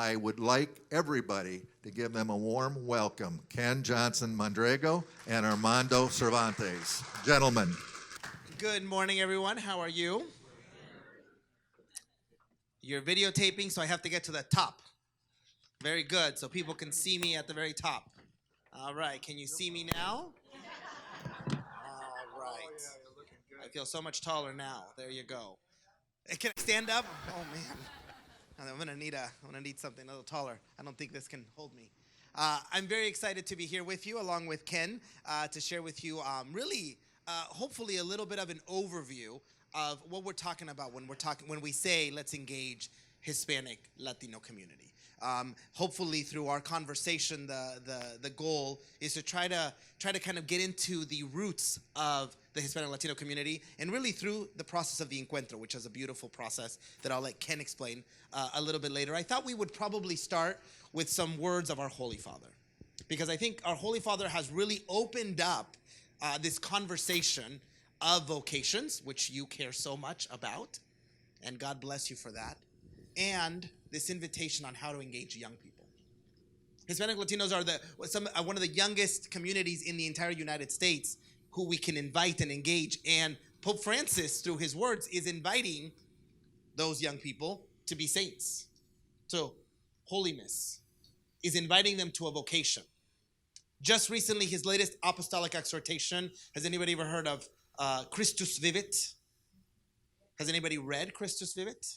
I would like everybody to give them a warm welcome. Ken Johnson Mondrago and Armando Cervantes. Gentlemen. Good morning, everyone. How are you? You're videotaping, so I have to get to the top. Very good, so people can see me at the very top. All right, can you see me now? All right. I feel so much taller now. There you go. Can I stand up? Oh man, I'm gonna need something a little taller. I don't think this can hold me. I'm very excited to be here with you, along with Ken, to share with you hopefully a little bit of an overview of what we're talking about when we say let's engage Hispanic Latino community. Hopefully through our conversation, the goal is to try to kind of get into the roots of the Hispanic Latino community, and really through the process of the Encuentro, which is a beautiful process that I'll let Ken explain a little bit later. I thought we would probably start with some words of our Holy Father, because I think our Holy Father has really opened up this conversation of vocations, which you care so much about, and God bless you for that, and this invitation on how to engage young people. Hispanic Latinos are one of the youngest communities in the entire United States who we can invite and engage, and Pope Francis, through his words, is inviting those young people to be saints, to holiness, is inviting them to a vocation. Just recently, his latest apostolic exhortation, has anybody ever heard of Christus Vivit? Has anybody read Christus Vivit?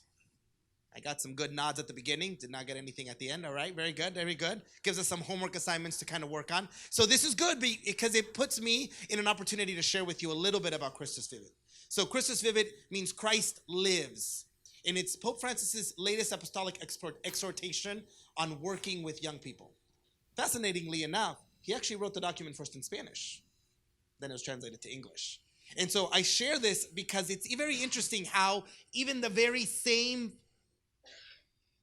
I got some good nods at the beginning, did not get anything at the end. All right, very good, very good. Gives us some homework assignments to kind of work on. So this is good because it puts me in an opportunity to share with you a little bit about Christus Vivit. So Christus Vivit means Christ lives. And it's Pope Francis's latest apostolic exhortation on working with young people. Fascinatingly enough, he actually wrote the document first in Spanish. Then it was translated to English. And so I share this because it's very interesting how even the very same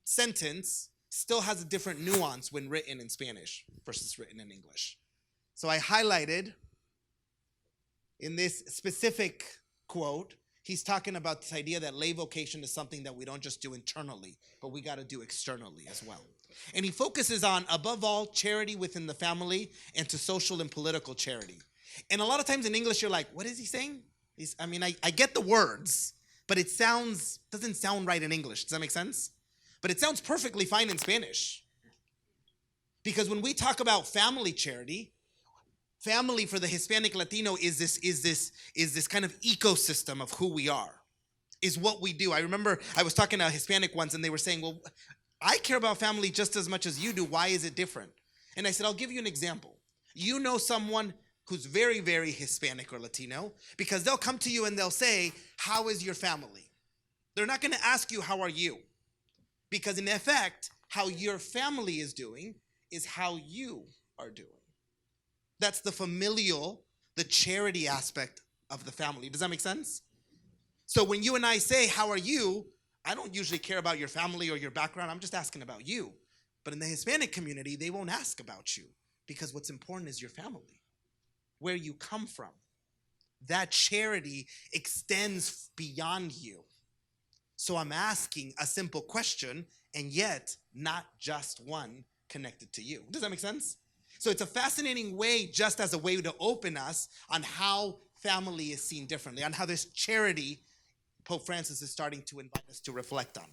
sentence still has a different nuance when written in Spanish versus written in English. So I highlighted in this specific quote, he's talking about this idea that lay vocation is something that we don't just do internally, but we got to do externally as well. And he focuses on, above all, charity within the family and to social and political charity. And a lot of times in English, you're like, what is he saying? I get the words, but it doesn't sound right in English. Does that make sense? But it sounds perfectly fine in Spanish. Because when we talk about family charity, family for the Hispanic Latino is this kind of ecosystem of who we are, is what we do. I remember I was talking to Hispanic ones and they were saying, well, I care about family just as much as you do. Why is it different? And I said, I'll give you an example. You know someone who's very, very Hispanic or Latino, because they'll come to you and they'll say, how is your family? They're not going to ask you, how are you? Because in effect, how your family is doing is how you are doing. That's the familial, the charity aspect of the family. Does that make sense? So when you and I say, how are you? I don't usually care about your family or your background. I'm just asking about you. But in the Hispanic community, they won't ask about you because what's important is your family, where you come from. That charity extends beyond you. So I'm asking a simple question, and yet not just one connected to you. Does that make sense? So it's a fascinating way, just as a way to open us on how family is seen differently, on how this charity Pope Francis is starting to invite us to reflect on.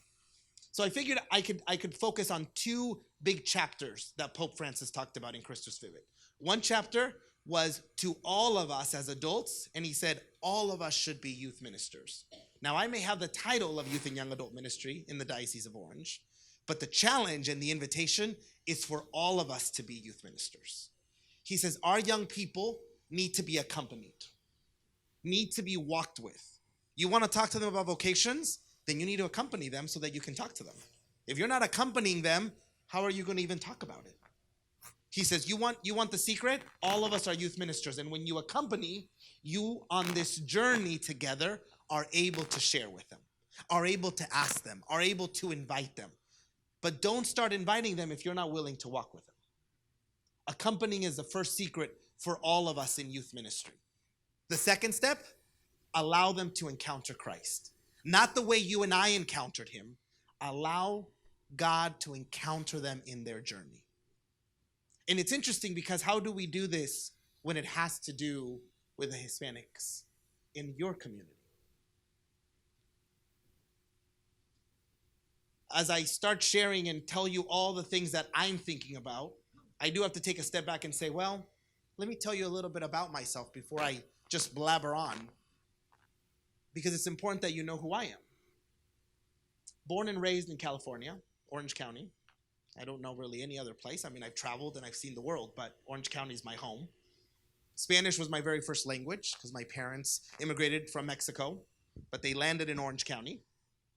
So I figured I could focus on two big chapters that Pope Francis talked about in Christus Vivit. One chapter was to all of us as adults, and he said all of us should be youth ministers. Now, I may have the title of Youth and Young Adult Ministry in the Diocese of Orange, but the challenge and the invitation is for all of us to be youth ministers. He says our young people need to be accompanied, need to be walked with. You want to talk to them about vocations? Then you need to accompany them so that you can talk to them. If you're not accompanying them, how are you going to even talk about it? He says, you want the secret? All of us are youth ministers. And when you accompany, you on this journey together are able to share with them, are able to ask them, are able to invite them. But don't start inviting them if you're not willing to walk with them. Accompanying is the first secret for all of us in youth ministry. The second step, allow them to encounter Christ. Not the way you and I encountered him. Allow God to encounter them in their journey. And it's interesting because how do we do this when it has to do with the Hispanics in your community? As I start sharing and tell you all the things that I'm thinking about, I do have to take a step back and say, well, let me tell you a little bit about myself before I just blabber on, because it's important that you know who I am. Born and raised in California, Orange County. I don't know really any other place. I mean, I've traveled and I've seen the world, but Orange County is my home. Spanish was my very first language because my parents immigrated from Mexico, but they landed in Orange County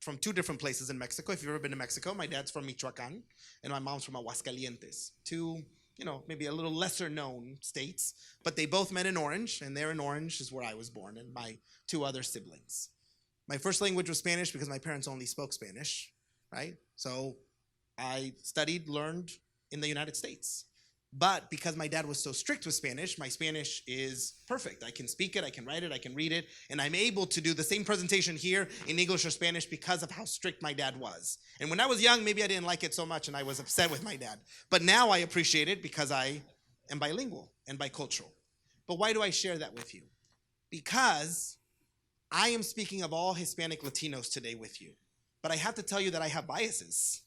from two different places in Mexico. If you've ever been to Mexico, my dad's from Michoacan and my mom's from Aguascalientes. Two, maybe a little lesser known states, but they both met in Orange, and there in Orange is where I was born and my two other siblings. My first language was Spanish because my parents only spoke Spanish, right? So I studied, learned in the United States. But because my dad was so strict with Spanish, my Spanish is perfect. I can speak it, I can write it, I can read it, and I'm able to do the same presentation here in English or Spanish because of how strict my dad was. And when I was young, maybe I didn't like it so much and I was upset with my dad. But now I appreciate it because I am bilingual and bicultural. But why do I share that with you? Because I am speaking of all Hispanic Latinos today with you. But I have to tell you that I have biases.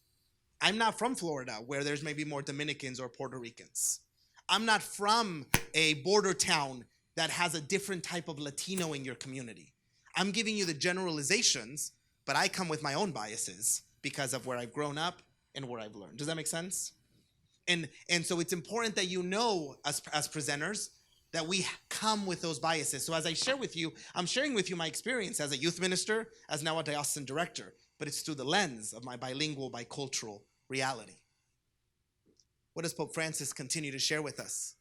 I'm not from Florida, where there's maybe more Dominicans or Puerto Ricans. I'm not from a border town that has a different type of Latino in your community. I'm giving you the generalizations, but I come with my own biases because of where I've grown up and where I've learned. Does that make sense? And so it's important that you know, as presenters, that we come with those biases. So as I share with you, I'm sharing with you my experience as a youth minister, as now a diocesan director, but it's through the lens of my bilingual, bicultural reality. What does Pope Francis continue to share with us?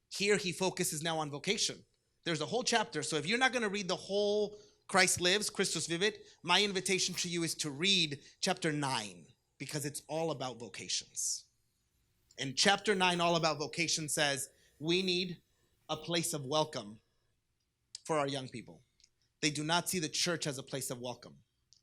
Here he focuses now on vocation. There's a whole chapter, so if you're not going to read the whole Christ Lives, Christus Vivit, my invitation to you is to read chapter 9, because it's all about vocations. And chapter 9, all about vocation, says we need a place of welcome for our young people. They do not see the church as a place of welcome.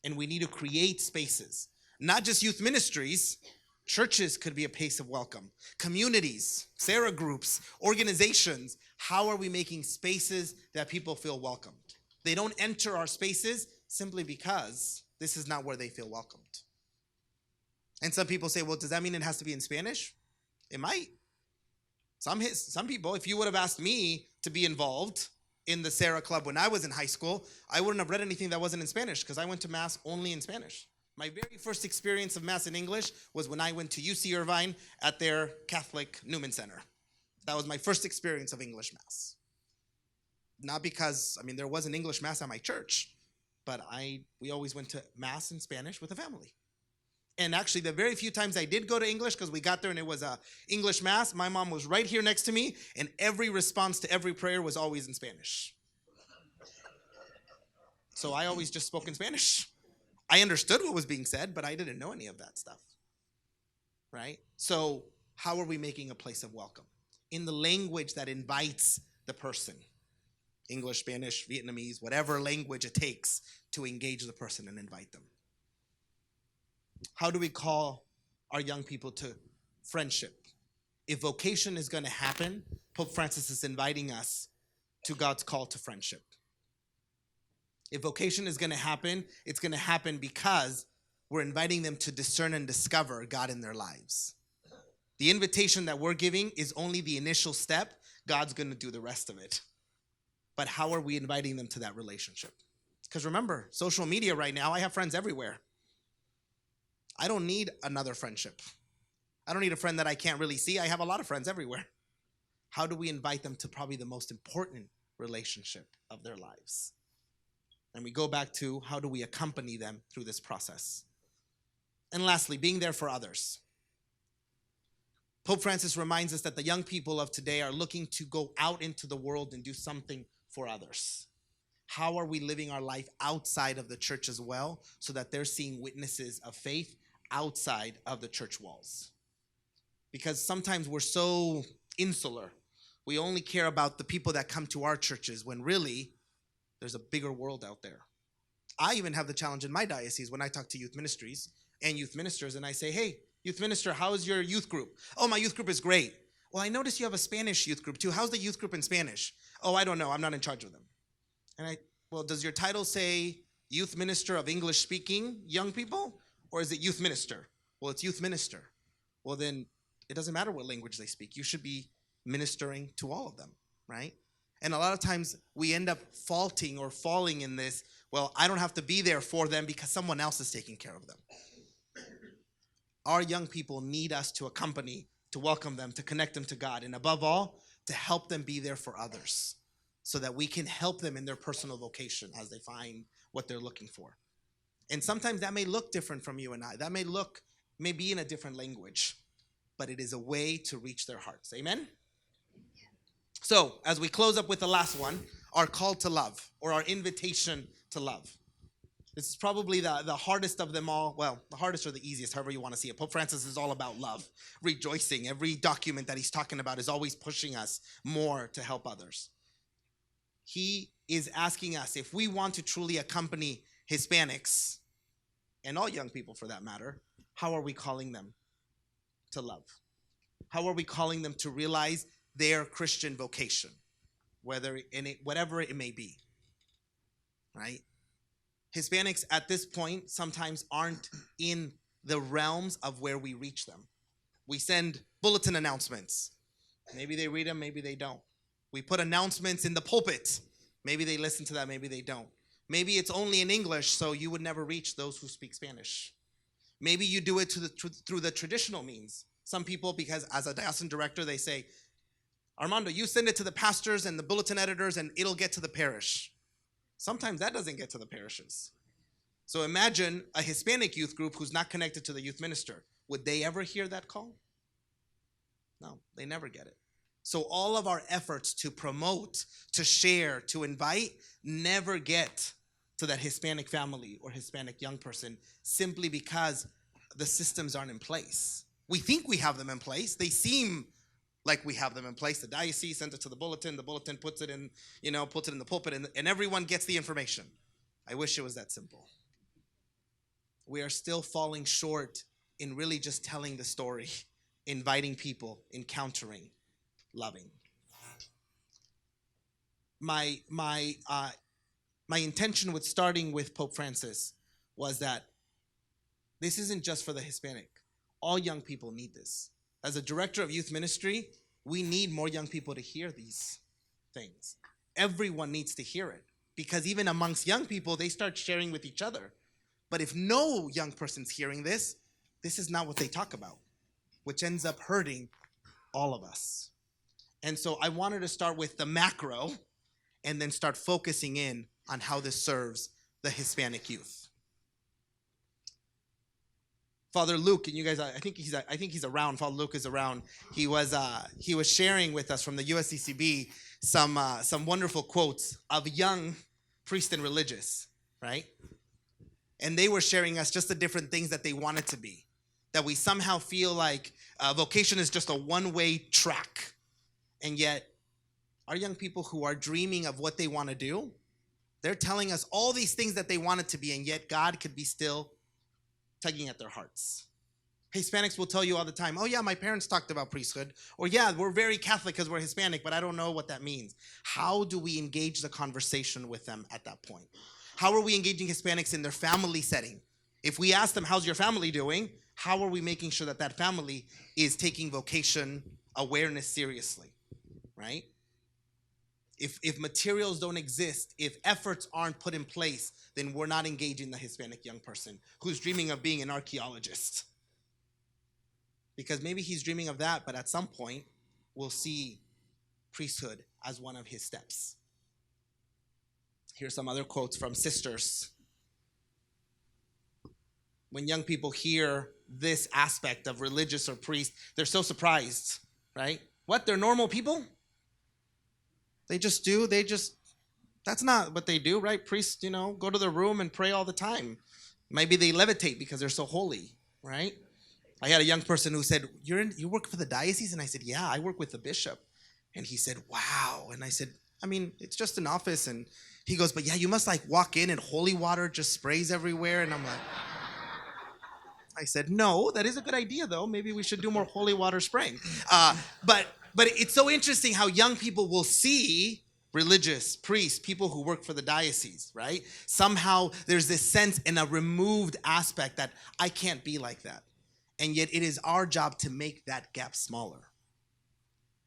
And we need to create spaces. Not just youth ministries, churches could be a place of welcome. Communities, Serra groups, organizations. How are we making spaces that people feel welcomed? They don't enter our spaces simply because this is not where they feel welcomed. And some people say, well, does that mean it has to be in Spanish? It might. Some people, if you would have asked me to be involved in the Serra Club when I was in high school, I wouldn't have read anything that wasn't in Spanish because I went to Mass only in Spanish. My very first experience of Mass in English was when I went to UC Irvine at their Catholic Newman Center. That was my first experience of English Mass. Not because, there was an English Mass at my church, but we always went to Mass in Spanish with the family. And actually, the very few times I did go to English, because we got there and it was a English Mass, my mom was right here next to me, and every response to every prayer was always in Spanish. So I always just spoke in Spanish. I understood what was being said, but I didn't know any of that stuff, right? So how are we making a place of welcome? In the language that invites the person. English, Spanish, Vietnamese, whatever language it takes to engage the person and invite them. How do we call our young people to friendship? If vocation is going to happen, Pope Francis is inviting us to God's call to friendship. If vocation is going to happen, it's going to happen because we're inviting them to discern and discover God in their lives. The invitation that we're giving is only the initial step. God's going to do the rest of it. But how are we inviting them to that relationship? Because remember, social media right now, I have friends everywhere. I don't need another friendship. I don't need a friend that I can't really see. I have a lot of friends everywhere. How do we invite them to probably the most important relationship of their lives? And we go back to how do we accompany them through this process? And lastly, being there for others. Pope Francis reminds us that the young people of today are looking to go out into the world and do something for others. How are we living our life outside of the church as well, so that they're seeing witnesses of faith outside of the church walls? Because sometimes we're so insular. We only care about the people that come to our churches when really there's a bigger world out there. I even have the challenge in my diocese when I talk to youth ministries and youth ministers, and I say, hey, youth minister, how's your youth group? Oh, my youth group is great. Well, I noticed you have a Spanish youth group too. How's the youth group in Spanish? Oh, I don't know. I'm not in charge of them. And well, does your title say youth minister of English speaking young people? Or is it youth minister? Well, it's youth minister. Well, then it doesn't matter what language they speak. You should be ministering to all of them, right? And a lot of times we end up faulting or falling in this, well, I don't have to be there for them because someone else is taking care of them. Our young people need us to accompany, to welcome them, to connect them to God, and above all, to help them be there for others so that we can help them in their personal vocation as they find what they're looking for. And sometimes that may look different from you and I. That may be in a different language, but it is a way to reach their hearts. Amen? So, as we close up with the last one, our call to love, or our invitation to love. This is probably the hardest of them all. Well, the hardest or the easiest, however you want to see it. Pope Francis is all about love, rejoicing. Every document that he's talking about is always pushing us more to help others. He is asking us, if we want to truly accompany Hispanics, and all young people for that matter, how are we calling them to love? How are we calling them to realize their Christian vocation, whatever it may be, right? Hispanics at this point sometimes aren't in the realms of where we reach them. We send bulletin announcements. Maybe they read them, maybe they don't. We put announcements in the pulpit. Maybe they listen to that, maybe they don't. Maybe it's only in English, so you would never reach those who speak Spanish. Maybe you do it through the traditional means. Some people, because as a diocesan director, they say, Armando, you send it to the pastors and the bulletin editors and it'll get to the parish. Sometimes that doesn't get to the parishes. So imagine a Hispanic youth group who's not connected to the youth minister. Would they ever hear that call? No, they never get it. So all of our efforts to promote, to share, to invite, never get to that Hispanic family or Hispanic young person simply because the systems aren't in place. We think we have them in place. They seem like we have them in place. The diocese sends it to the bulletin puts it in, puts it in the pulpit, and everyone gets the information. I wish it was that simple. We are still falling short in really just telling the story, inviting people, encountering, loving. My intention with starting with Pope Francis was that this isn't just for the Hispanic. All young people need this. As a director of youth ministry, we need more young people to hear these things. Everyone needs to hear it, because even amongst young people, they start sharing with each other. But if no young person's hearing this is not what they talk about, which ends up hurting all of us. And so I wanted to start with the macro and then start focusing in on how this serves the Hispanic youth. Father Luke, and you guys, I think he's around. Father Luke is around. He was sharing with us from the USCCB some wonderful quotes of young priests and religious, right? And they were sharing us just the different things that they wanted to be. That we somehow feel like vocation is just a one-way track. And yet, our young people who are dreaming of what they want to do, they're telling us all these things that they want it to be, and yet God could be still tugging at their hearts. Hispanics will tell you all the time, oh yeah, my parents talked about priesthood. Or yeah, we're very Catholic because we're Hispanic, but I don't know what that means. How do we engage the conversation with them at that point? How are we engaging Hispanics in their family setting? If we ask them, how's your family doing? How are we making sure that that family is taking vocation awareness seriously, right? If materials don't exist, if efforts aren't put in place, then we're not engaging the Hispanic young person who's dreaming of being an archaeologist. Because maybe he's dreaming of that, but at some point, we'll see priesthood as one of his steps. Here's some other quotes from sisters. When young people hear this aspect of religious or priest, they're so surprised, right? What, they're normal people? That's not what they do, right? Priests, go to their room and pray all the time. Maybe they levitate because they're so holy, right? I had a young person who said, you work for the diocese? And I said, yeah, I work with the bishop. And he said, wow. And I said, it's just an office. And he goes, but yeah, you must walk in and holy water just sprays everywhere. And I'm like, I said, no, that is a good idea, though. Maybe we should do more holy water spraying. But it's so interesting how young people will see religious priests, people who work for the diocese, right? Somehow there's this sense in a removed aspect that I can't be like that. And yet it is our job to make that gap smaller.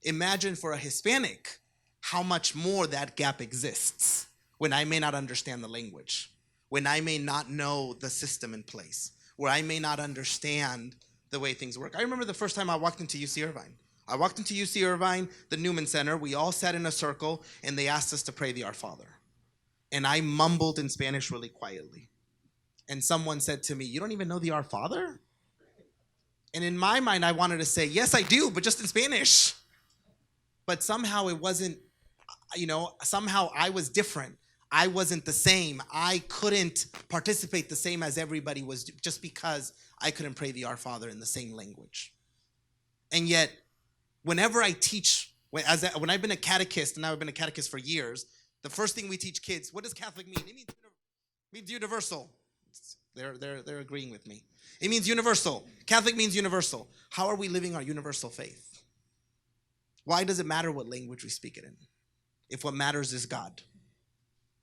Imagine for a Hispanic how much more that gap exists when I may not understand the language, when I may not know the system in place, where I may not understand the way things work. I remember the first time I walked into UC Irvine. I walked into UC Irvine, the Newman Center. We all sat in a circle, and they asked us to pray the Our Father. And I mumbled in Spanish really quietly. And someone said to me, "You don't even know the Our Father?" And in my mind, I wanted to say, yes, I do, but just in Spanish. But somehow it wasn't, somehow I was different. I wasn't the same. I couldn't participate the same as everybody was just because I couldn't pray the Our Father in the same language. And yet, whenever I teach, when I've been a catechist, and I've been a catechist for years, the first thing we teach kids, what does Catholic mean? It means universal. They're agreeing with me. It means universal. Catholic means universal. How are we living our universal faith? Why does it matter what language we speak it in, if what matters is God?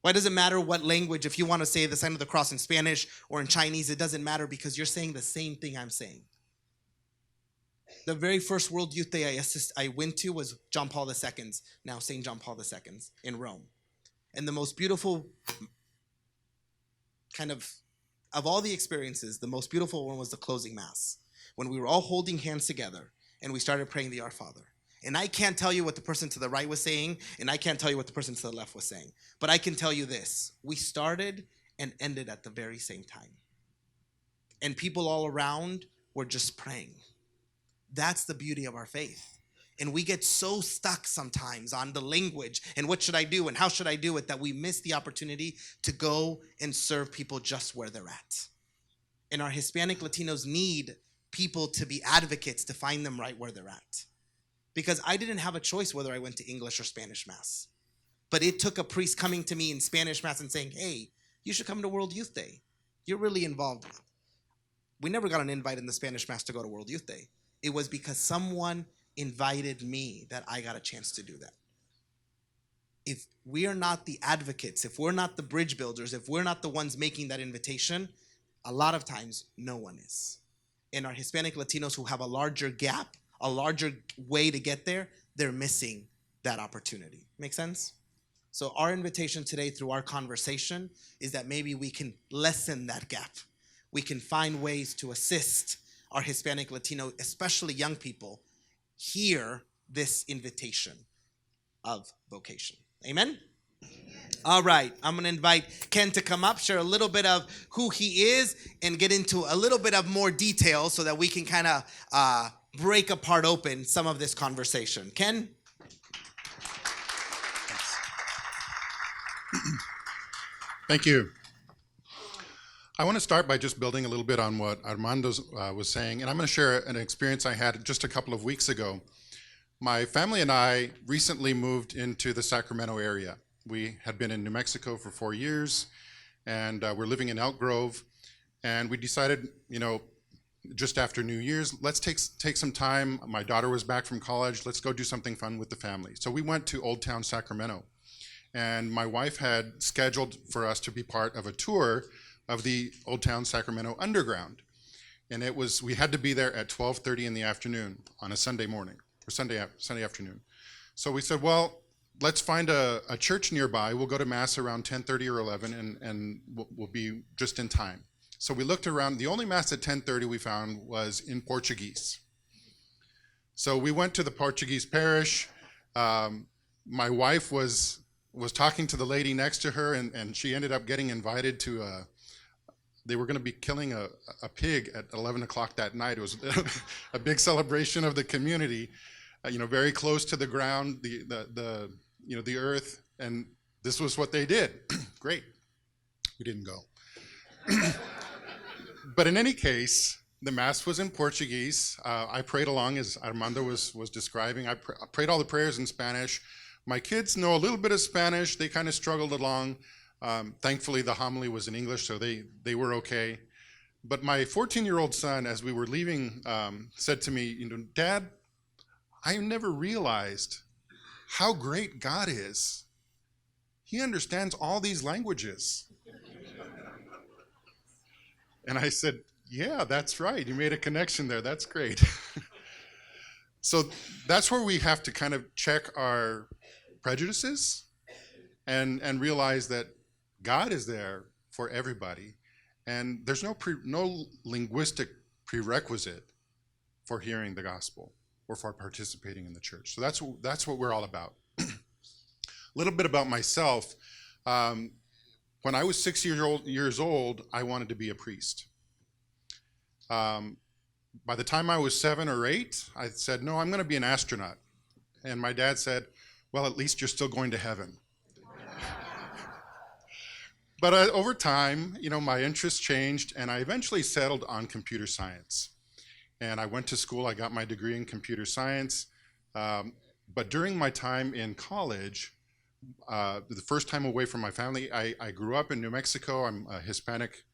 Why does it matter what language? If you want to say the sign of the cross in Spanish or in Chinese, it doesn't matter because you're saying the same thing I'm saying. The very first World Youth Day I went to was John Paul II's, now St. John Paul II's in Rome. And the most beautiful of all the experiences, the most beautiful one was the closing mass, when we were all holding hands together and we started praying the Our Father. And I can't tell you what the person to the right was saying, and I can't tell you what the person to the left was saying. But I can tell you this: we started and ended at the very same time. And people all around were just praying. That's the beauty of our faith. And we get so stuck sometimes on the language and what should I do and how should I do it that we miss the opportunity to go and serve people just where they're at. And our Hispanic Latinos need people to be advocates to find them right where they're at. Because I didn't have a choice whether I went to English or Spanish Mass. But it took a priest coming to me in Spanish Mass and saying, "Hey, you should come to World Youth Day. You're really involved." We never got an invite in the Spanish Mass to go to World Youth Day. It was because someone invited me that I got a chance to do that. If we are not the advocates, if we're not the bridge builders, if we're not the ones making that invitation, a lot of times no one is. And our Hispanic Latinos who have a larger gap, a larger way to get there, they're missing that opportunity. Make sense? So our invitation today through our conversation is that maybe we can lessen that gap. We can find ways to assist our Hispanic Latino, especially young people, hear this invitation of vocation. Amen? All right, I'm going to invite Ken to come up, share a little bit of who he is, and get into a little bit of more detail so that we can kind of break apart open some of this conversation. Ken? Thank you. I want to start by just building a little bit on what Armando was saying, and I'm going to share an experience I had just a couple of weeks ago. My family and I recently moved into the Sacramento area. We had been in New Mexico for 4 years, and we're living in Elk Grove, and we decided, just after New Year's, let's take some time. My daughter was back from college. Let's go do something fun with the family. So we went to Old Town Sacramento, and my wife had scheduled for us to be part of a tour of the Old Town Sacramento Underground. And we had to be there at 12:30 in the afternoon on a Sunday morning, or Sunday afternoon. So we said, well, let's find a church nearby. We'll go to Mass around 10:30 or 11, and we'll be just in time. So we looked around. The only Mass at 10:30 we found was in Portuguese. So we went to the Portuguese parish. My wife was talking to the lady next to her, and she ended up getting invited to they were going to be killing a pig at 11 o'clock that night. It was a big celebration of the community, very close to the ground, the earth, and this was what they did. Great. We didn't go. But in any case, the Mass was in Portuguese. I prayed along as Armando was describing. I prayed all the prayers in Spanish. My kids know a little bit of Spanish. They kind of struggled along. Thankfully, the homily was in English, so they were okay. But my 14-year-old son, as we were leaving, said to me, Dad, I never realized how great God is. He understands all these languages. And I said, yeah, that's right. You made a connection there. That's great. So that's where we have to kind of check our prejudices and realize that God is there for everybody. And there's no linguistic prerequisite for hearing the gospel or for participating in the church. So that's what we're all about. A little bit about myself. When I was 6 years old, I wanted to be a priest. By the time I was 7 or 8, I said, no, I'm going to be an astronaut. And my dad said, well, at least you're still going to heaven. But over time, my interests changed, and I eventually settled on computer science. And I went to school. I got my degree in computer science. But during my time in college, the first time away from my family, I grew up in New Mexico. I'm a Hispanic,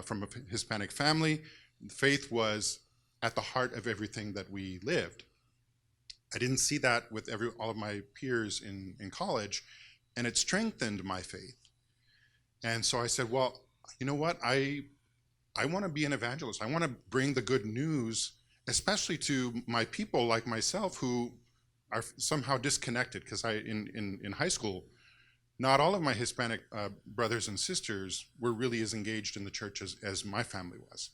from a Hispanic family. Faith was at the heart of everything that we lived. I didn't see that with all of my peers in college, and it strengthened my faith. And so I said, well, you know what? I want to be an evangelist. I want to bring the good news, especially to my people like myself who are somehow disconnected, because in high school, not all of my Hispanic brothers and sisters were really as engaged in the church as my family was.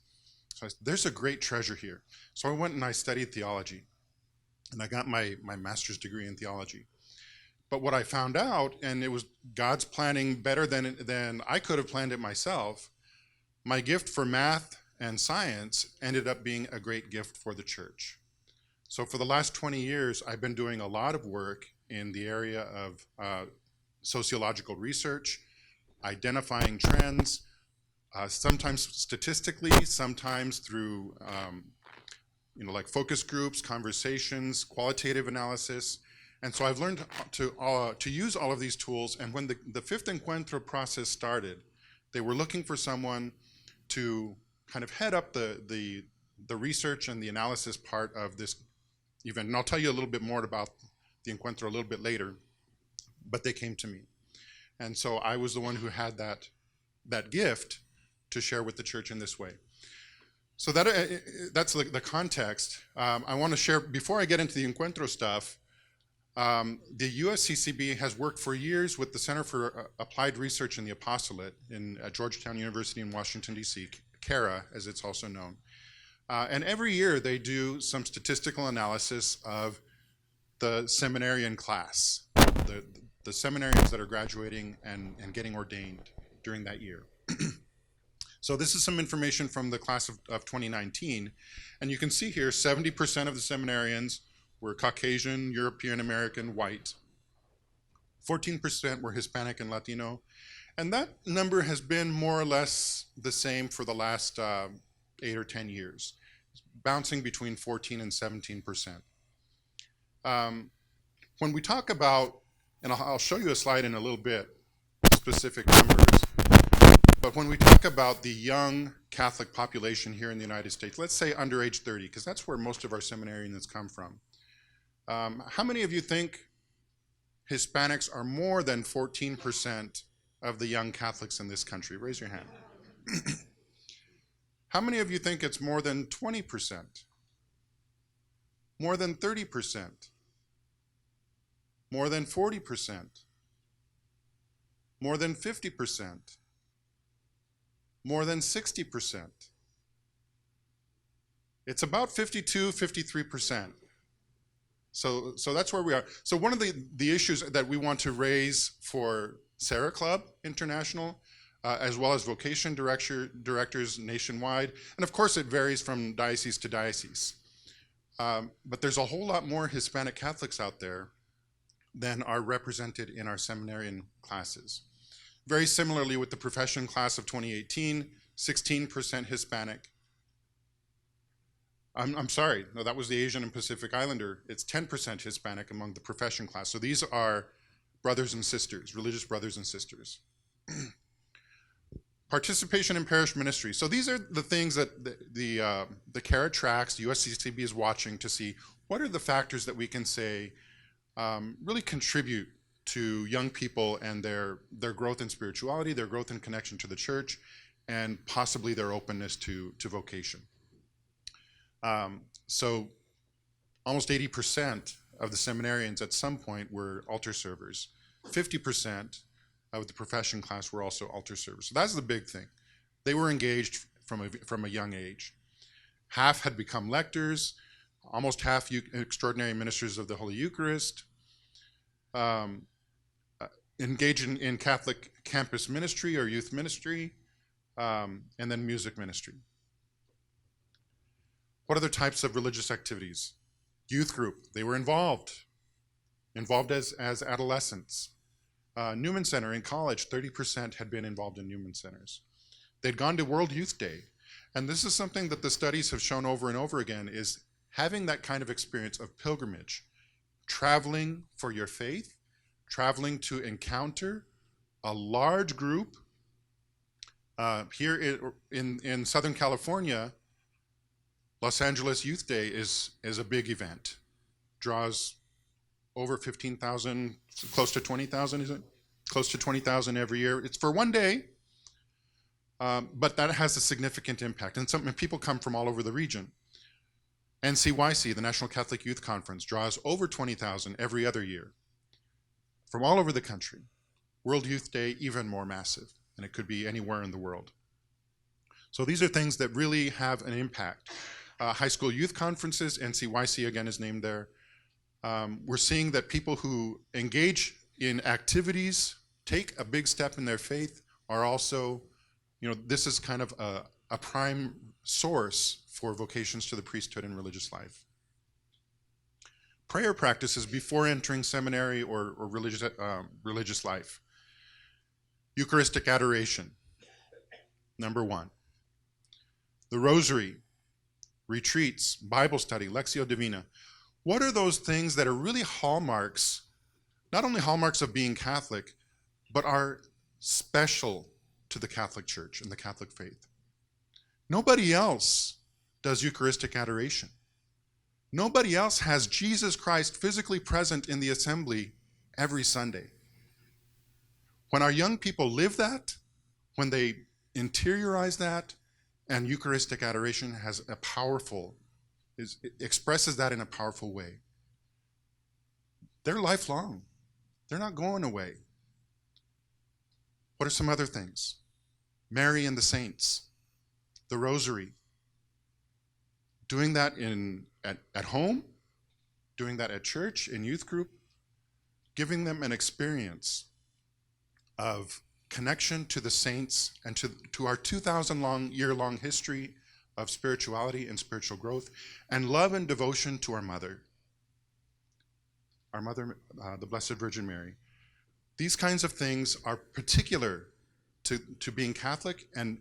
So there's a great treasure here. So I went and I studied theology, and I got my master's degree in theology. But what I found out, and it was God's planning better than I could have planned it myself, my gift for math and science ended up being a great gift for the church. So for the last 20 years, I've been doing a lot of work in the area of sociological research, identifying trends, sometimes statistically, sometimes through like focus groups, conversations, qualitative analysis. And so I've learned to use all of these tools. And when the fifth Encuentro process started, they were looking for someone to kind of head up the research and the analysis part of this event. And I'll tell you a little bit more about the Encuentro a little bit later, but they came to me. And so I was the one who had that gift to share with the church in this way. So that's the context. I want to share, before I get into the Encuentro stuff, the USCCB has worked for years with the Center for Applied Research in the Apostolate at Georgetown University in Washington, D.C., CARA, as it's also known. And every year they do some statistical analysis of the seminarian class, the seminarians that are graduating and getting ordained during that year. So this is some information from the class of 2019. And you can see here 70% of the seminarians were Caucasian, European American, white. 14% were Hispanic and Latino. And that number has been more or less the same for the last 8 or 10 years, bouncing between 14 and 17%. When we talk about, and I'll show you a slide in a little bit, specific numbers, but when we talk about the young Catholic population here in the United States, let's say under age 30, because that's where most of our seminarians come from. How many of you think Hispanics are more than 14% of the young Catholics in this country? Raise your hand. How many of you think it's more than 20%? More than 30%? More than 40%? More than 50%? More than 60%? It's about 52, 53%. So that's where we are. So one of the issues that we want to raise for Serra Club International, as well as vocation directors nationwide, and of course it varies from diocese to diocese. But there's a whole lot more Hispanic Catholics out there than are represented in our seminarian classes. Very similarly with the profession class of 2018, 16% Hispanic. I'm sorry, no, that was the Asian and Pacific Islander. It's 10% Hispanic among the profession class. So these are brothers and sisters, religious brothers and sisters. Participation in parish ministry. So these are the things that the CARA tracks, the USCCB is watching to see what are the factors that we can say really contribute to young people and their growth in spirituality, their growth in connection to the church, and possibly their openness to vocation. So almost 80% of the seminarians at some point were altar servers. 50% of the profession class were also altar servers. So that's the big thing. They were engaged from a young age. Half had become lectors, almost half extraordinary ministers of the Holy Eucharist, engaged in Catholic campus ministry or youth ministry, and then music ministry. What other types of religious activities? Youth group, they were involved as adolescents. Newman Center in college, 30% had been involved in Newman Centers. They'd gone to World Youth Day. And this is something that the studies have shown over and over again, is having that kind of experience of pilgrimage, traveling for your faith, traveling to encounter a large group. Here in Southern California, Los Angeles Youth Day is a big event. Draws over 15,000, close to 20,000, is it? Close to 20,000 every year. It's for one day, but that has a significant impact. And people come from all over the region. NCYC, the National Catholic Youth Conference, draws over 20,000 every other year from all over the country. World Youth Day, even more massive, and it could be anywhere in the world. So these are things that really have an impact. High school youth conferences, NCYC again is named there. We're seeing that people who engage in activities, take a big step in their faith, are also, this is kind of a prime source for vocations to the priesthood and religious life. Prayer practices before entering seminary or religious life. Eucharistic adoration, number one. The rosary, retreats, Bible study, Lectio Divina. What are those things that are really hallmarks, not only hallmarks of being Catholic, but are special to the Catholic Church and the Catholic faith? Nobody else does Eucharistic adoration. Nobody else has Jesus Christ physically present in the assembly every Sunday. When our young people live that, when they interiorize that, and Eucharistic adoration has a powerful, it expresses that in a powerful way, they're lifelong. They're not going away. What are some other things? Mary and the saints, the rosary, doing that at home, doing that at church, in youth group, giving them an experience of connection to the saints and to our 2,000-year-long history of spirituality and spiritual growth, and love and devotion to our mother, the Blessed Virgin Mary. These kinds of things are particular to being Catholic, and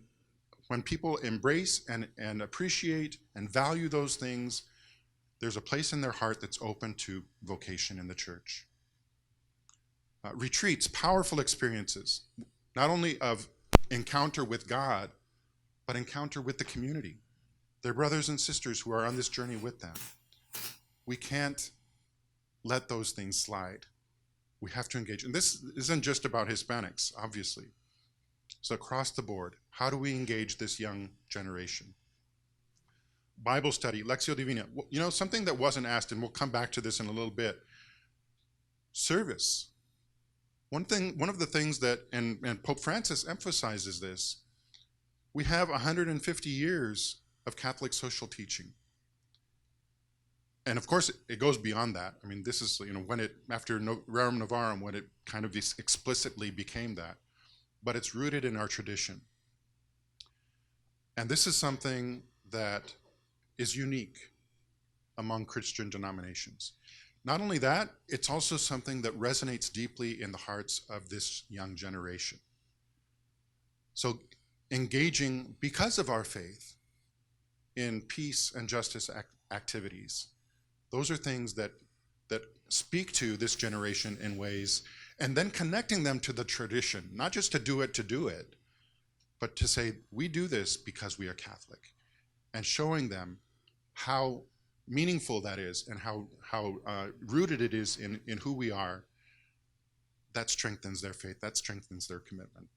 when people embrace and appreciate and value those things, there's a place in their heart that's open to vocation in the church. Retreats, powerful experiences, not only of encounter with God, but encounter with the community, their brothers and sisters who are on this journey with them. We can't let those things slide. We have to engage. And this isn't just about Hispanics, obviously. So across the board, how do we engage this young generation? Bible study, Lectio Divina. Something that wasn't asked, and we'll come back to this in a little bit. Service. One of the things that, and Pope Francis emphasizes this, we have 150 years of Catholic social teaching. And of course, it goes beyond that. I mean, this is, when it, after Rerum Novarum, when it kind of explicitly became that. But it's rooted in our tradition. And this is something that is unique among Christian denominations. Not only that, it's also something that resonates deeply in the hearts of this young generation. So engaging, because of our faith, in peace and justice activities, those are things that speak to this generation in ways, and then connecting them to the tradition, not just to do it, but to say we do this because we are Catholic, and showing them how meaningful that is and how rooted it is in who we are. That strengthens their faith, that strengthens their commitment.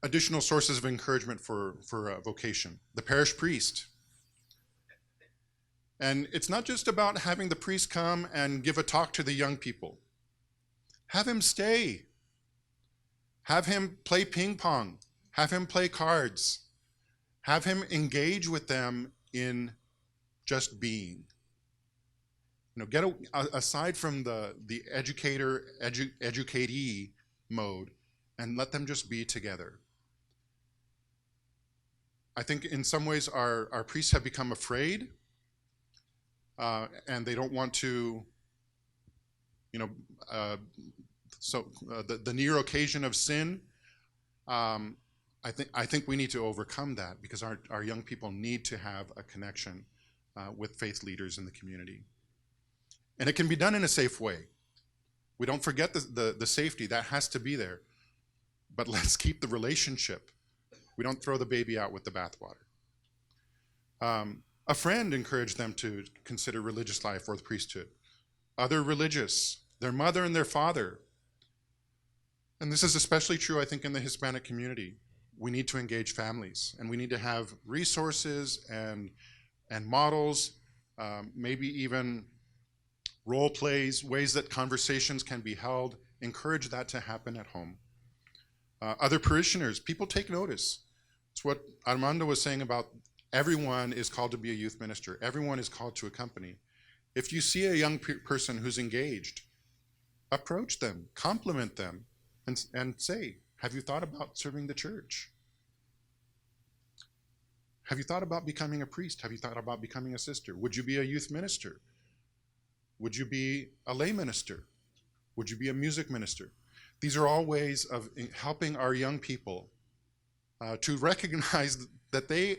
Additional sources of encouragement for vocation. The parish priest. And it's not just about having the priest come and give a talk to the young people. Have him stay. Have him play ping pong. Have him play cards. Have him engage with them in just being. Get aside from the educatee mode and let them just be together. I think in some ways our priests have become afraid, and they don't want to, the near occasion of sin. I think we need to overcome that, because our young people need to have a connection with faith leaders in the community. And it can be done in a safe way. We don't forget the safety, that has to be there. But let's keep the relationship. We don't throw the baby out with the bathwater. A friend encouraged them to consider religious life or the priesthood. Other religious, their mother and their father. And this is especially true, I think, in the Hispanic community. We need to engage families, and we need to have resources and models, maybe even role plays, ways that conversations can be held. Encourage that to happen at home. Other parishioners, people take notice. It's what Armando was saying about everyone is called to be a youth minister. Everyone is called to accompany. If you see a young person who's engaged, approach them, compliment them, and say, have you thought about serving the church? Have you thought about becoming a priest? Have you thought about becoming a sister? Would you be a youth minister? Would you be a lay minister? Would you be a music minister? These are all ways of helping our young people to recognize that they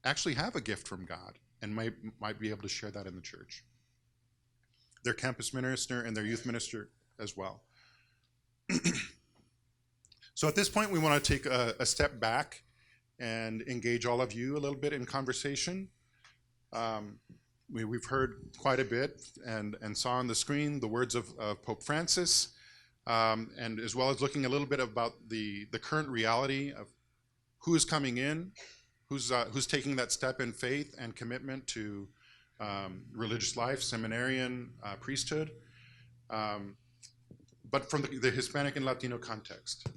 actually have a gift from God and might be able to share that in the church. Their campus minister and their youth minister as well. So at this point, we want to take a step back and engage all of you a little bit in conversation. We've heard quite a bit and saw on the screen the words of Pope Francis, and as well as looking a little bit about the current reality of who is coming in, who's taking that step in faith and commitment to religious life, seminarian, priesthood, but from the Hispanic and Latino context.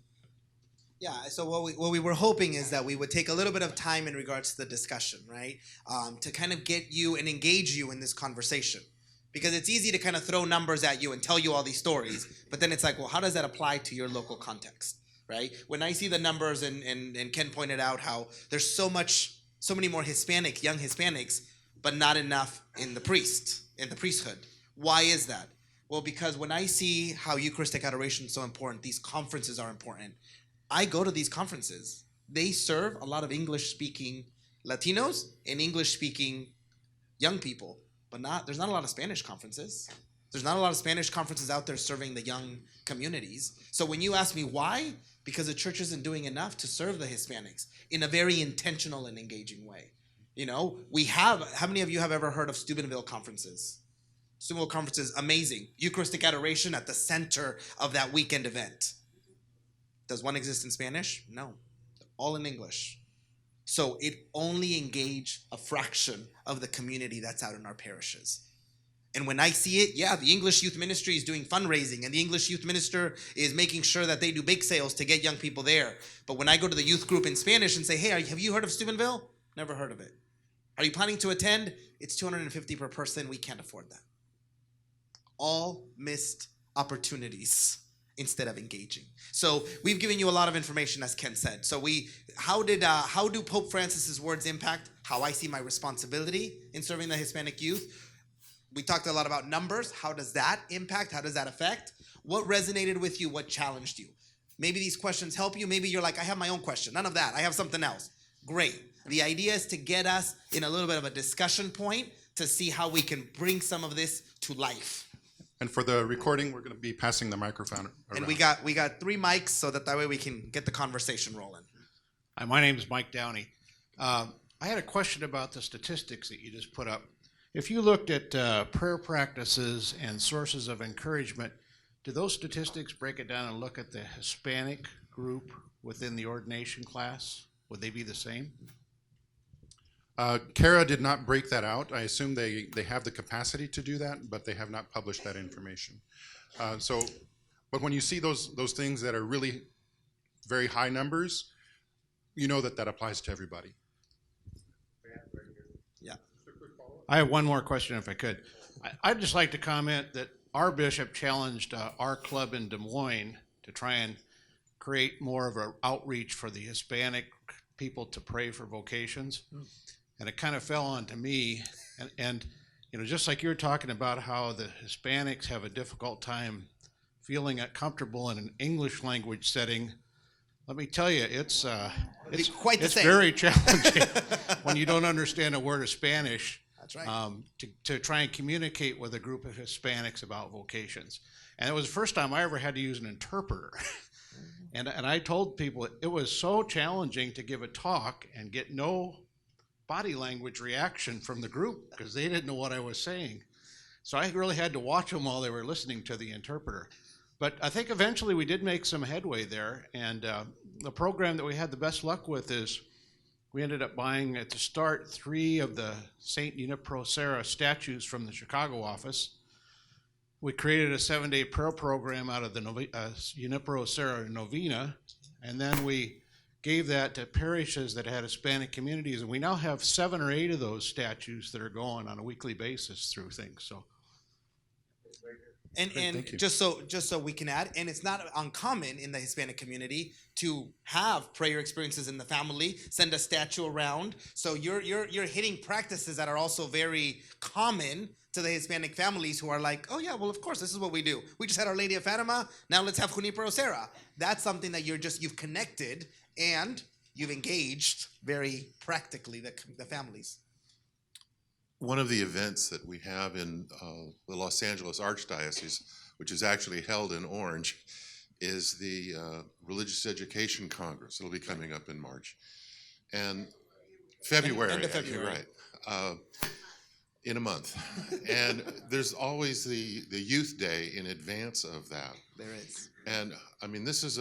Yeah, so what we were hoping is that we would take a little bit of time in regards to the discussion, right? To kind of get you and engage you in this conversation. Because it's easy to kind of throw numbers at you and tell you all these stories, but then it's like, well, how does that apply to your local context, right? When I see the numbers, and Ken pointed out how there's so many more young Hispanics, but not enough in the priesthood. Why is that? Well, because when I see how Eucharistic adoration is so important, these conferences are important. I go to these conferences. They serve a lot of English-speaking Latinos and English-speaking young people, but there's not a lot of Spanish conferences. There's not a lot of Spanish conferences out there serving the young communities. So when you ask me why, because the church isn't doing enough to serve the Hispanics in a very intentional and engaging way. How many of you have ever heard of Steubenville conferences? Steubenville conferences, amazing. Eucharistic adoration at the center of that weekend event. Does one exist in Spanish? No. All in English. So it only engage a fraction of the community that's out in our parishes. And when I see it, yeah, the English youth ministry is doing fundraising, and the English youth minister is making sure that they do bake sales to get young people there. But when I go to the youth group in Spanish and say, hey, have you heard of Steubenville? Never heard of it. Are you planning to attend? It's $250 per person. We can't afford that. All missed opportunities instead of engaging. So we've given you a lot of information, as Ken said. So how do Pope Francis's words impact how I see my responsibility in serving the Hispanic youth? We talked a lot about numbers. How does that impact? How does that affect? What resonated with you? What challenged you? Maybe these questions help you. Maybe you're like, I have my own question. None of that. I have something else. Great. The idea is to get us in a little bit of a discussion point to see how we can bring some of this to life. And for the recording, we're going to be passing the microphone around. And we got 3 mics so that way we can get the conversation rolling. Hi, my name is Mike Downey. I had a question about the statistics that you just put up. If you looked at prayer practices and sources of encouragement, do those statistics break it down and look at the Hispanic group within the ordination class? Would they be the same? Kara did not break that out. I assume they have the capacity to do that, but they have not published that information. But when you see those things that are really very high numbers, you know that applies to everybody. Yeah. I have one more question if I could. I'd just like to comment that our bishop challenged our club in Des Moines to try and create more of an outreach for the Hispanic people to pray for vocations. And it kind of fell onto me. And you know, just like you were talking about how the Hispanics have a difficult time feeling comfortable in an English language setting, let me tell you, it's quite the it's same. very challenging when you don't understand a word of Spanish. That's right. To try and communicate with a group of Hispanics about vocations. And it was the first time I ever had to use an interpreter. And I told people it was so challenging to give a talk and get no body language reaction from the group because they didn't know what I was saying. So I really had to watch them while they were listening to the interpreter. But I think eventually we did make some headway there. And the program that we had the best luck with is we ended up buying at the start 3 of the St. Encuentro Serra statues from the Chicago office. We created a 7-day prayer program out of the Encuentro Serra Novena, and then we gave that to parishes that had Hispanic communities, and we now have 7 or 8 of those statues that are going on a weekly basis through things. So. And just so we can add, and it's not uncommon in the Hispanic community to have prayer experiences in the family, send a statue around. So you're hitting practices that are also very common to the Hispanic families who are like, oh yeah, well of course this is what we do. We just had Our Lady of Fatima, now let's have Junipero Serra. That's something that you've connected and you've engaged very practically the families. One of the events that we have in the Los Angeles Archdiocese, which is actually held in Orange, is the Religious Education Congress. It'll be coming up in March. And February, End of February. you're right, in a month. And there's always the Youth Day in advance of that. There is. And I mean, this is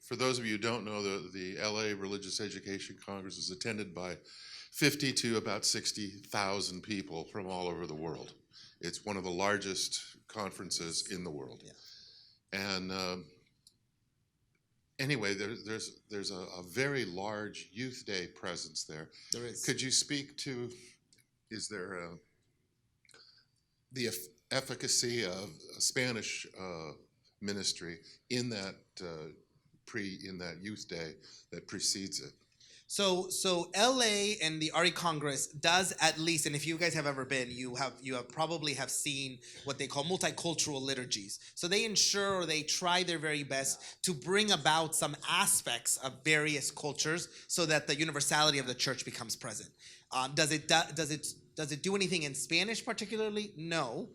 for those of you who don't know, the LA Religious Education Congress is attended by 50 to about 60,000 people from all over the world. It's one of the largest conferences in the world. Yeah. And anyway, there's a very large Youth Day presence there. There is. Could you speak to, is there the efficacy of Spanish ministry in that Youth Day that precedes it? So LA and the RE Congress does at least, and if you guys have ever been, you have probably have seen what they call multicultural liturgies. So they ensure, or they try their very best to bring about some aspects of various cultures so that the universality of the church becomes present. Does it do anything in Spanish particularly? No.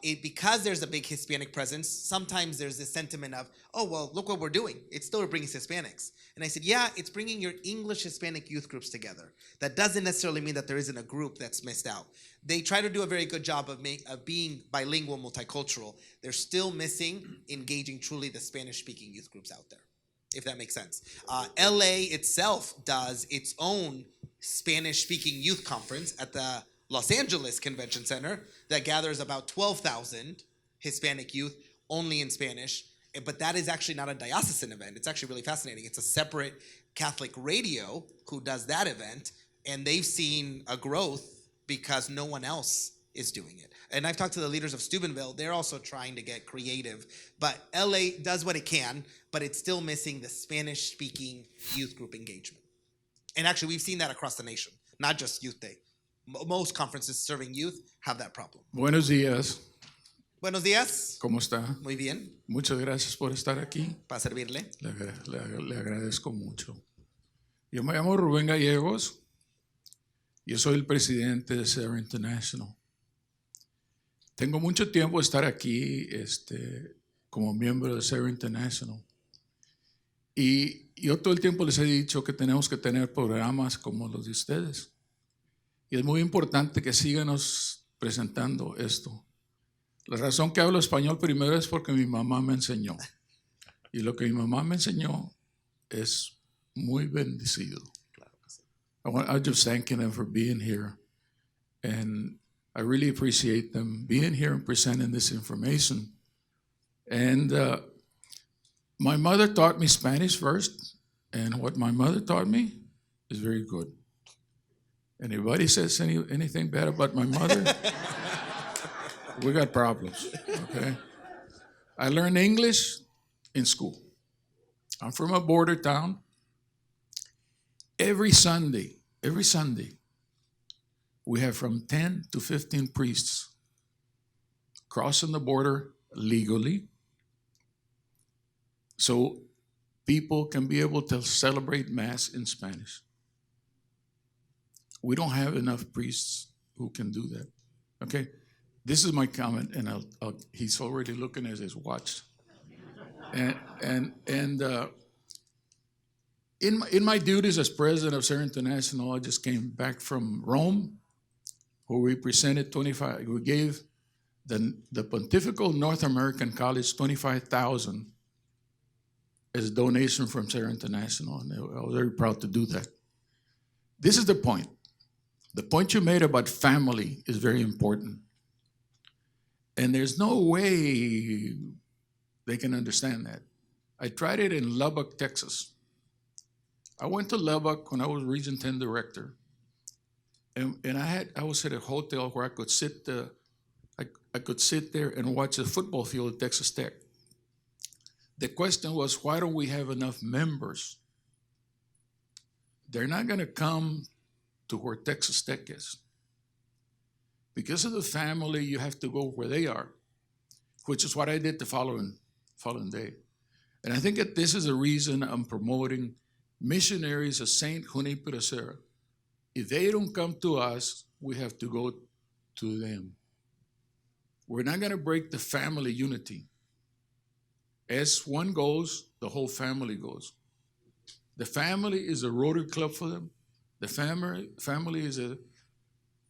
Because there's a big Hispanic presence, sometimes there's this sentiment of, oh, well, look what we're doing. It still brings Hispanics. And I said, yeah, it's bringing your English Hispanic youth groups together. That doesn't necessarily mean that there isn't a group that's missed out. They try to do a very good job of being bilingual, multicultural. They're still missing engaging truly the Spanish-speaking youth groups out there, if that makes sense. LA itself does its own Spanish-speaking youth conference at the Los Angeles Convention Center that gathers about 12,000 Hispanic youth only in Spanish. But that is actually not a diocesan event. It's actually really fascinating. It's a separate Catholic radio who does that event, and they've seen a growth because no one else is doing it. And I've talked to the leaders of Steubenville. They're also trying to get creative. But LA does what it can, but it's still missing the Spanish-speaking youth group engagement. And actually, we've seen that across the nation, not just Youth Day. Most conferences serving youth have that problem. Buenos días, Buenos días. ¿cómo está? Muy bien. Muchas gracias por estar aquí. Para servirle. Le agradezco mucho. Yo me llamo Rubén Gallegos. Yo soy el presidente de Serra International. tengo mucho tiempo de estar aquí como miembro de Serra International. Y yo todo el tiempo les he dicho que tenemos que tener programas como los de ustedes. Y es muy importante que síganos presentando esto. La razón que hablo español primero es porque mi mamá me enseñó. Y lo que mi mamá me enseñó es muy bendecido. I'm just thanking them for being here. And I really appreciate them being here and presenting this information. And my mother taught me Spanish first, and what my mother taught me is very good. Anybody says anything bad about my mother, we got problems, okay? I learned English in school. I'm from a border town. Every Sunday, we have from 10 to 15 priests crossing the border legally, so people can be able to celebrate Mass in Spanish. We don't have enough priests who can do that. Okay, this is my comment, and he's already looking at his watch. And in my duties as president of Serra International, I just came back from Rome, where we presented 25. We gave the Pontifical North American College $25,000 as a donation from Serra International, and I was very proud to do that. This is the point. The point you made about family is very important. And there's no way they can understand that. I tried it in Lubbock, Texas. I went to Lubbock when I was Region 10 director. And I was at a hotel where I could sit there and watch the football field at Texas Tech. The question was, why don't we have enough members? They're not going to come to where Texas Tech is. Because of the family, you have to go where they are, which is what I did the following day. And I think that this is the reason I'm promoting missionaries of St. Junípero Serra. If they don't come to us, we have to go to them. We're not going to break the family unity. As one goes, the whole family goes. The family is a Rotary Club for them. The family is a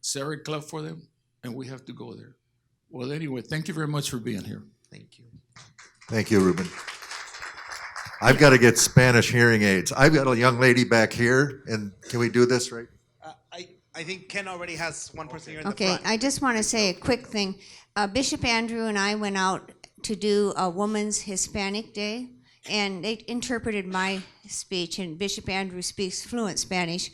Serra Club for them, and we have to go there. Well, anyway, thank you very much for being here. Thank you. Thank you, Ruben. I've got to get Spanish hearing aids. I've got a young lady back here, and can we do this right? I think Ken already has one person here in the Okay, front. I just want to say a quick thing. Bishop Andrew and I went out to do a Women's Hispanic Day, and they interpreted my speech, and Bishop Andrew speaks fluent Spanish.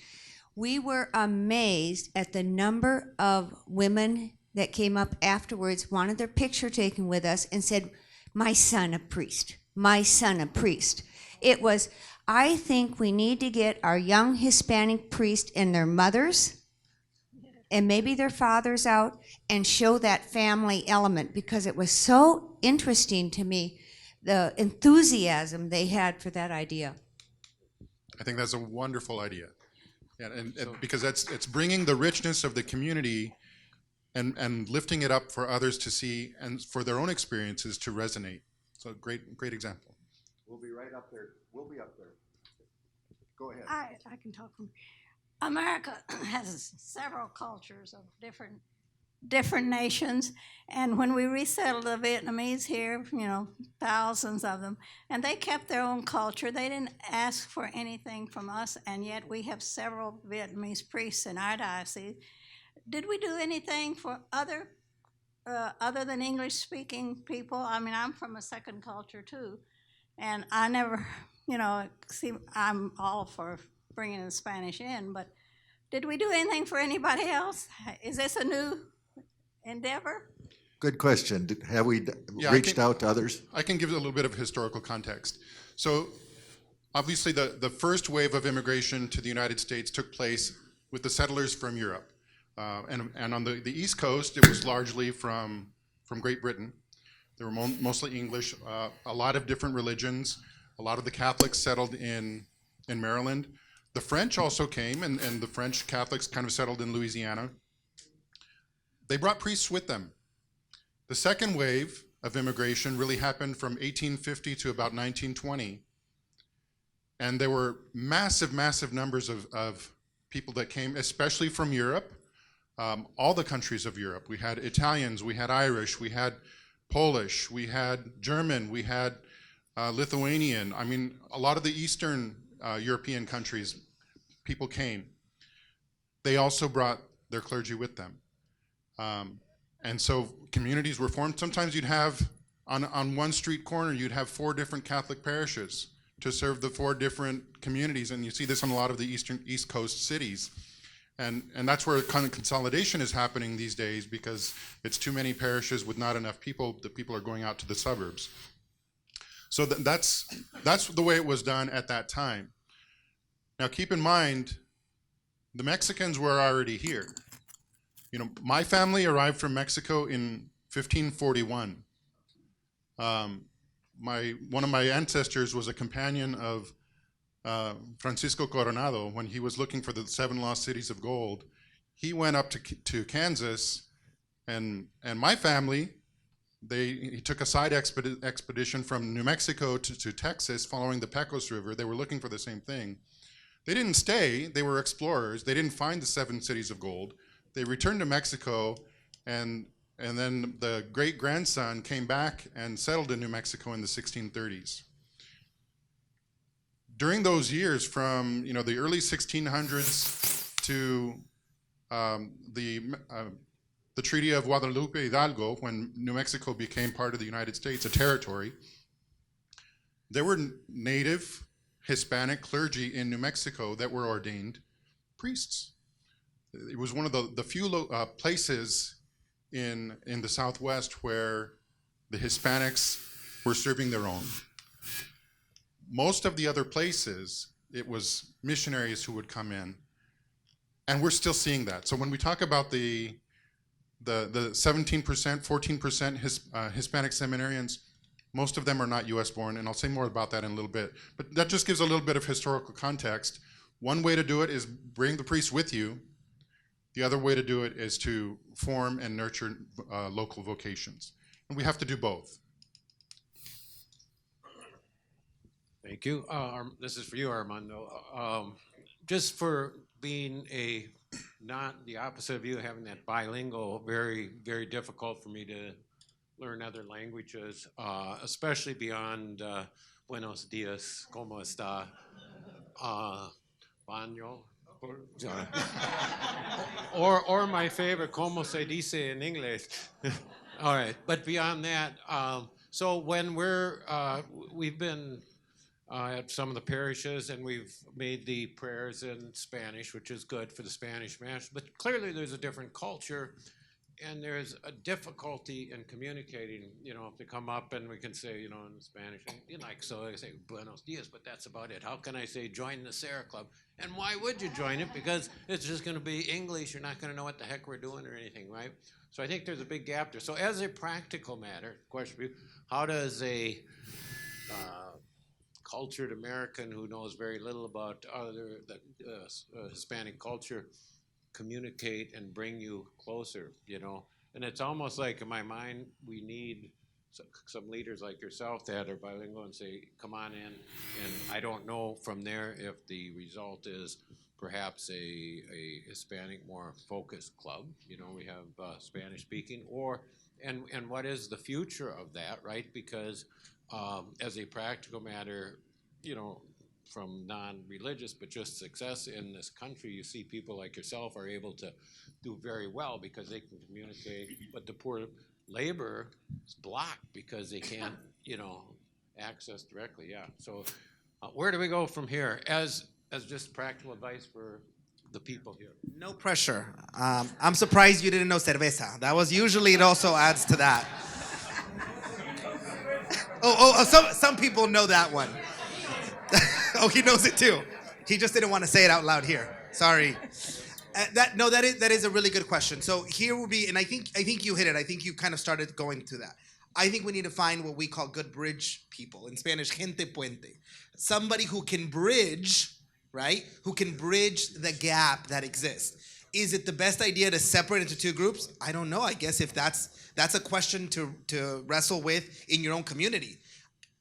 We were amazed at the number of women that came up afterwards, wanted their picture taken with us, and said, "My son, a priest. My son, a priest." It was, I think we need to get our young Hispanic priests and their mothers and maybe their fathers out and show that family element, because it was so interesting to me, the enthusiasm they had for that idea. I think that's a wonderful idea. Yeah, and because it's bringing the richness of the community and lifting it up for others to see and for their own experiences to resonate. So great example. We'll be right up there. We'll be up there. Go ahead. I can talk from America has several cultures of different nations, and when we resettled the Vietnamese here, thousands of them, and they kept their own culture. They didn't ask for anything from us, and yet we have several Vietnamese priests in our diocese. Did we do anything for other than English-speaking people? I mean, I'm from a second culture too, and I never, see, I'm all for bringing the Spanish in, but did we do anything for anybody else? Is this a new endeavor? Good question. Have we Yeah, reached out to others? I can give a little bit of historical context. So obviously the first wave of immigration to the United States took place with the settlers from Europe. And on the East Coast, it was largely from Great Britain. They were mostly English, a lot of different religions. A lot of the Catholics settled in Maryland. The French also came, and the French Catholics kind of settled in Louisiana. They brought priests with them. The second wave of immigration really happened from 1850 to about 1920. And there were massive, massive numbers of people that came, especially from Europe, all the countries of Europe. We had Italians, we had Irish, we had Polish, we had German, we had Lithuanian. I mean, a lot of the Eastern European countries, people came. They also brought their clergy with them. And so communities were formed. Sometimes you'd have, on one street corner, you'd have 4 different Catholic parishes to serve the 4 different communities. And you see this in a lot of the East Coast cities. And that's where kind of consolidation is happening these days, because it's too many parishes with not enough people. The people are going out to the suburbs. So that's the way it was done at that time. Now keep in mind, the Mexicans were already here. You know, my family arrived from Mexico in 1541. One of my ancestors was a companion of Francisco Coronado when he was looking for the 7 lost cities of gold. He went up to Kansas, and my family, he took a side expedition from New Mexico to Texas following the Pecos River. They were looking for the same thing. They didn't stay, they were explorers. They didn't find the 7 cities of gold. They returned to Mexico, and then the great-grandson came back and settled in New Mexico in the 1630s. During those years, from the early 1600s to the Treaty of Guadalupe Hidalgo, when New Mexico became part of the United States, a territory, there were native Hispanic clergy in New Mexico that were ordained priests. It was one of the few places in the Southwest where the Hispanics were serving their own. Most of the other places, it was missionaries who would come in, and we're still seeing that. So when we talk about the 17%, 14% Hispanic seminarians, most of them are not US born, and I'll say more about that in a little bit. But that just gives a little bit of historical context. One way to do it is bring the priest with you. The other way to do it is to form and nurture local vocations. And we have to do both. Thank you. This is for you, Armando. Just for being not the opposite of you, having that bilingual, very, very difficult for me to learn other languages, especially beyond buenos dias, como está, baño, or my favorite, como se dice in English. All right, but beyond that, so when we've been at some of the parishes, and we've made the prayers in Spanish, which is good for the Spanish Mass, but clearly there's a different culture, and there's a difficulty in communicating, if they come up and we can say, in Spanish, so I say, buenos dias, but that's about it. How can I say, join the Serra Club? And why would you join it? Because it's just gonna be English, you're not gonna know what the heck we're doing or anything, right? So I think there's a big gap there. So as a practical matter, question for you, how does a cultured American who knows very little about Hispanic culture communicate and bring you closer, And it's almost like, in my mind, we need some leaders like yourself that are bilingual and say, come on in. And I don't know from there if the result is perhaps a Hispanic, more focused club. We have Spanish speaking, and what is the future of that, right? Because as a practical matter, from non-religious, but just success in this country, you see people like yourself are able to do very well because they can communicate, but the poor labor is blocked because they can't, access directly, yeah. So where do we go from here as just practical advice for the people here? No pressure. I'm surprised you didn't know cerveza. That was usually, it also adds to that. Some people know that one. Oh, he knows it too. He just didn't want to say it out loud here. Sorry. That is a really good question. So here will be, and I think you hit it. I think you kind of started going to that. I think we need to find what we call good bridge people. In Spanish, gente puente. Somebody who can bridge, right? Who can bridge the gap that exists. Is it the best idea to separate into two groups? I don't know. I guess if that's a question to wrestle with in your own community.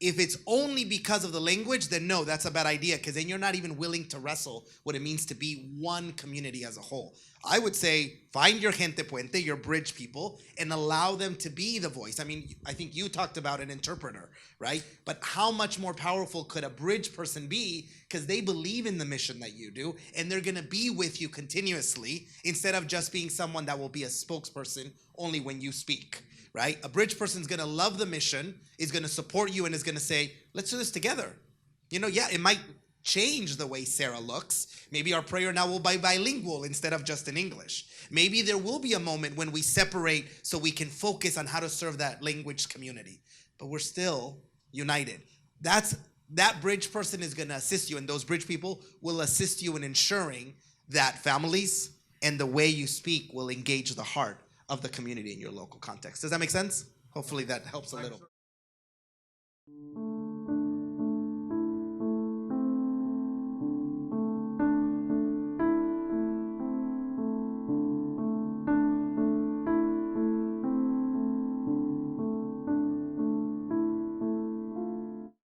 If it's only because of the language, then no, that's a bad idea, because then you're not even willing to wrestle what it means to be one community as a whole. I would say find your gente puente, your bridge people, and allow them to be the voice. I mean, I think you talked about an interpreter, right? But how much more powerful could a bridge person be, because they believe in the mission that you do, and they're going to be with you continuously instead of just being someone that will be a spokesperson only when you speak. Right? A bridge person is going to love the mission, is going to support you, and is going to say, let's do this together. You know, yeah, it might change the way Serra looks. Maybe our prayer now will be bilingual instead of just in English. Maybe there will be a moment when we separate so we can focus on how to serve that language community. But we're still united. That bridge person is going to assist you, and those bridge people will assist you in ensuring that families and the way you speak will engage the heart of the community in your local context. Does that make sense? Hopefully that helps a little.